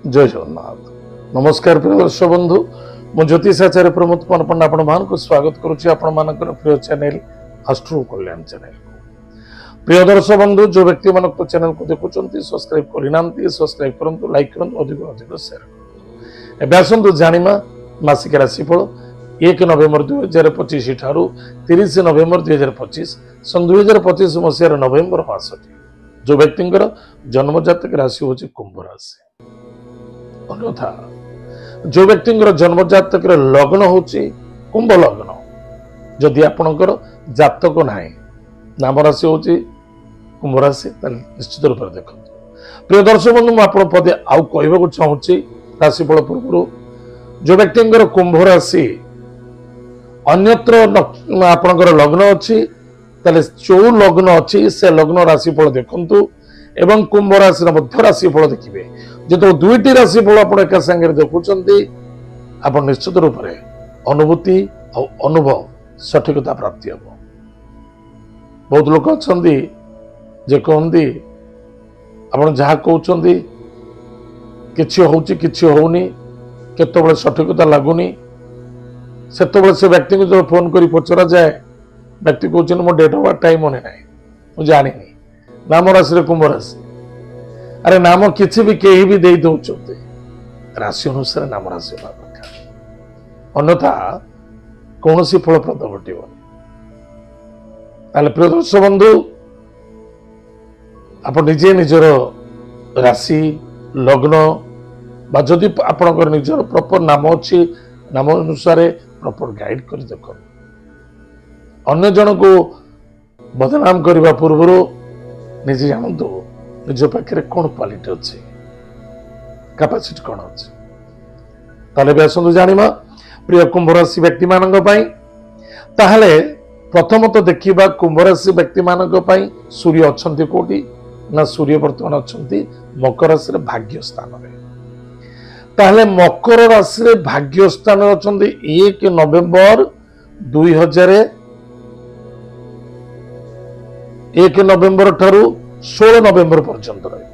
जय जगन्नाथ। नमस्कार प्रिय दर्शक बंधु, मु ज्योतिष आचार्य प्रमोद कुमार पंडा आपण मानक स्वागत करुच्ची आपण मानकर प्रिय चैनल अस्ट्रो कल्याण चैनल को। प्रिय दर्शक बंधु, जो व्यक्ति मान चैनल को देखुंत सब्सक्राइब करना सब्सक्राइब करूँ, लाइक करूँ, अधिक अधिक शेयर करूँ। एवं आसतु जानिमा मासिक राशिफल 1 नवेम्बर 2025 ठारू 30 नवेम्बर 2025 सन 2025 मसीहार नवेम्बर मासटी जो व्यक्ति जन्मजातक राशि हूँ कुंभ राशि। अन्यथा जो व्यक्ति जन्मजातक लग्न हूँ कुंभ लग्न, जदि आपणकर जातक ना नाम राशि हूँ कुंभ राशि, निश्चित रूप से देखो। प्रिय दर्शक बंधु, मुझे पदे आउ कहवाक चाहूँगी राशिफल पूर्व। जो व्यक्ति कुंभ राशि अन्यत्र आपणकर लग्न अच्छी जो लग्न अच्छी से लग्न राशिफल देखु एवं कुंभ राशि मध्य राशिफल देखिए। जो दुईटी राशिफल आप एक सागर देखुंत आप निश्चित रूप से अनुभूति और अनुभव सठिकता प्राप्ति हम। बहुत लोग अच्छा जे कहते आप जहाँ कहते कि होनी केत सठिकता लगुनि से व्यक्ति को जो फोन कर पचरा जाए, व्यक्ति कहते मो डेट ऑफ बर्थ टाइम मन ना मुझे जानी नाम राशि कुंभ राशि। अरे नाम किसी भी कहीं भी दे दौरान राशि अनुसार नाम राशि दरकार, अन्यथा कौन सी फलप्रद घटना। प्रिय दर्शक बंधु, आप निजे निजर राशि लग्न बा जदि आपणकर निजर प्रॉपर नाम अच्छी नाम अनुसार प्रॉपर गाइड कर देख। अन्य जन को बदनाम करने पूर्व निजे जानतु निज पाखे कौन क्वालिटी अच्छी, कैपेसिटी कौन अच्छी। ताले आसतु जानिमा प्रिय कुंभ राशि व्यक्ति मानक पई। ताहले प्रथमतः देखिबा कुंभ राशि व्यक्ति मानक पई सूर्य अछंती कोठी ना, सूर्य वर्तमान अछंती मकर राशि रे भाग्य स्थान रे। ताहले मकर राशि रे भाग्य स्थान अछंती 1 नवेम्बर 1 नवेम्बर ठारू 16 नवेम्बर पर्यंत रही।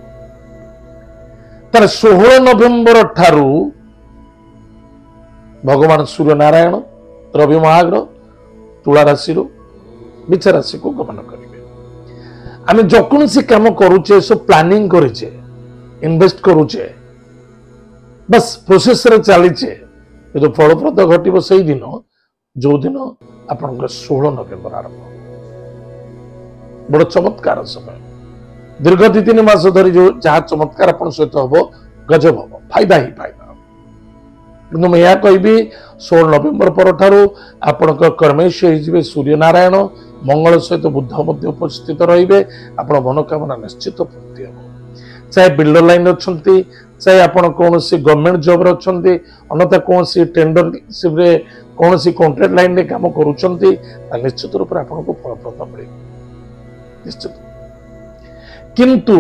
16 नवेम्बर ठारू भगवान सूर्य नारायण रवि महाग्रह तुला राशि मिछा राशि को गमन करेंगे। आम जो कौन कम करुचे सब प्लानिंग करेचे, इन्वेस्ट करुचे, बस प्रोसेस रे चलीचे। जो फलप्रद घटव से दिन जो दिन आप 16 नवेम्बर आरंभ, बड़ चमत्कार समय। दीर्घ 2-3 मास धरी जो जहाँ चमत्कार आप सहित हम गजब हम फायदा ही फायदा। कि मैं यह कहि 16 नवेम्बर पर ठारू आपण कर्मेश हो सूर्य नारायण मंगल सहित बुध मध्य उपस्थित रे। आप मनोकामना निश्चित पूर्ति हम। चाहे बिल्डर लाइन अच्छा, चाहे आप कौन गवर्नमेंट जॉब अच्छा, अन्यथा कौन टेंडरशिप कौन कॉन्ट्रैक्ट लाइन में काम करुँच, निश्चित रूप से आपको फलप्रद मिले निश्चित। किंतु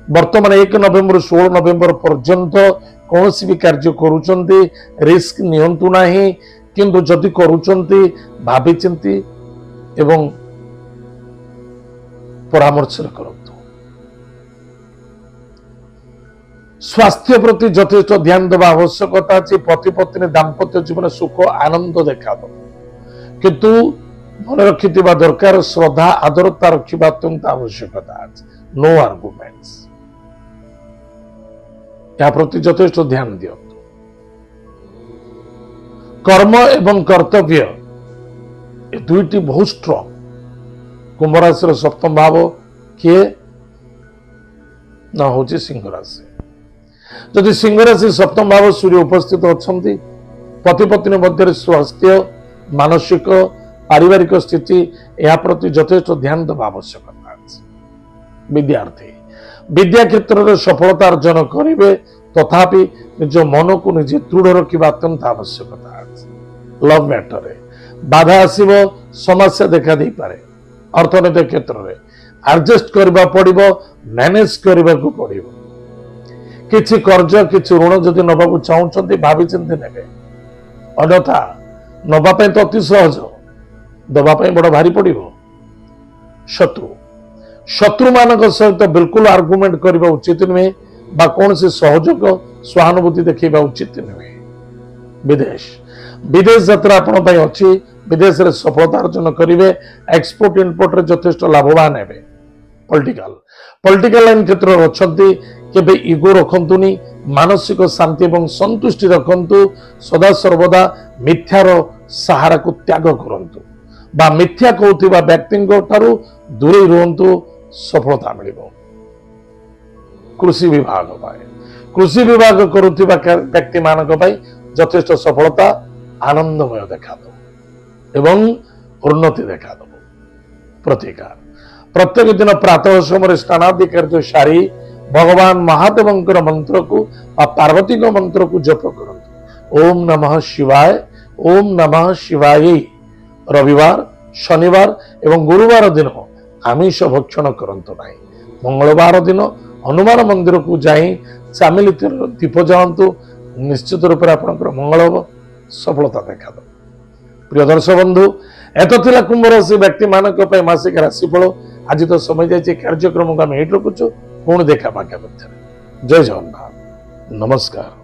वर्तमान 1 नवेम्बर 16 नवेम्बर पर्यंत कौन भी कार्य करुँच रिस्क नियंतु नाही, किंतु जदि करुँच भाभी चिंती एवं परामर्श करूँ। स्वास्थ्य प्रति यथेष्ट ध्यान देवा आवश्यकता अच्छी। पति पत्नी दाम्पत्य जीवन सुख आनंद देखा किंतु मन रखि दरकार श्रद्धा आदरता रखा अत्यंत आवश्यकता। नो आर्गुमेंट्स, या प्रति यथेष्ट ध्यान दियो। कर्म एवं कर्तव्य ये दुईटी बहुत स्ट्रॉन्ग। कुंभ राशि सप्तम भाव किए ना हूँ सिंह राशि। जदि सिंह राशि सप्तम भाव सूर्य उपस्थित अच्छा, पति पत्नी मध्य स्वास्थ्य मानसिक पारिवारिक स्थिति या प्रति यथेष्ट ध्यान देवा आवश्यकता। विद्यार्थी विद्या क्षेत्र में सफलता अर्जन करेंगे, तथापि निज मन को निजे दृढ़ रखा अत्यंत आवश्यकता। लव मैटर बाधा आसव, समस्या देखा दे पारे। अर्थनैतिक क्षेत्र में एडजस्ट करबा पड़िबो, मैनेज करबा को पड़िबो। किछि कर्ज किछि ऋण जदि नबाकू चाहूचंती भाभी चिंती नेबे, अन्यथा नबा पय तो अति सहज, दबा पय बड़ भारी पड़िबो। शत्रु मान सहित बिल्कुल आर्गुमेंट करबा उचित नुहे। बा कौन से सहयोग सहानुभूति देखा उचित नुहे। विदेश विदेश यात्रा आपण अच्छी विदेश रे सफलता अर्जन करेंगे एक्सपोर्ट इम्पोर्ट रे यथेष्ट लाभवान हे। पॉलिटिकल लाइन क्षेत्र में अच्छा केबे इगो रखंतुनी मानसिक शांति एवं संतुष्टि रखंतु सदा सर्वदा मिथ्यार सहारा को त्याग करंतु बा मिथ्या कहूथिबा व्यक्तिଙ୍କ ठारू दूरे रुहंतु सफलता मिलिबो। कृषि विभाग पाए कृषि विभाग करुथिबा व्यक्ति मानक पाई यथेष्ट सफलता आनंदमय देखा दो एवं उन्नति देखा दो। प्रतिकार प्रत्येक दिन प्रातः समय स्नानादि कार्य सारी भगवान महादेवंकर मंत्र को पार्वती को मंत्र को जप करंतु। ओम नमः शिवाय ओम नमः शिवाय। रविवार शनिवार एवं गुरुवार दिन आमिष भक्षण करंतु नहीं। मंगलवार दिन हनुमान मंदिर को जाई चामिल दीप जलांतु निश्चित रूप से आपंकर मंगल हम सफलता देखा दो। प्रिय दर्शक बंधु एत कुंभ राशि व्यक्ति मानक मासिक राशिफल। आज तो समय जाए कार्यक्रम को आम ये रखुचु पुणी देखा पाके जय जगन्नाथ नमस्कार।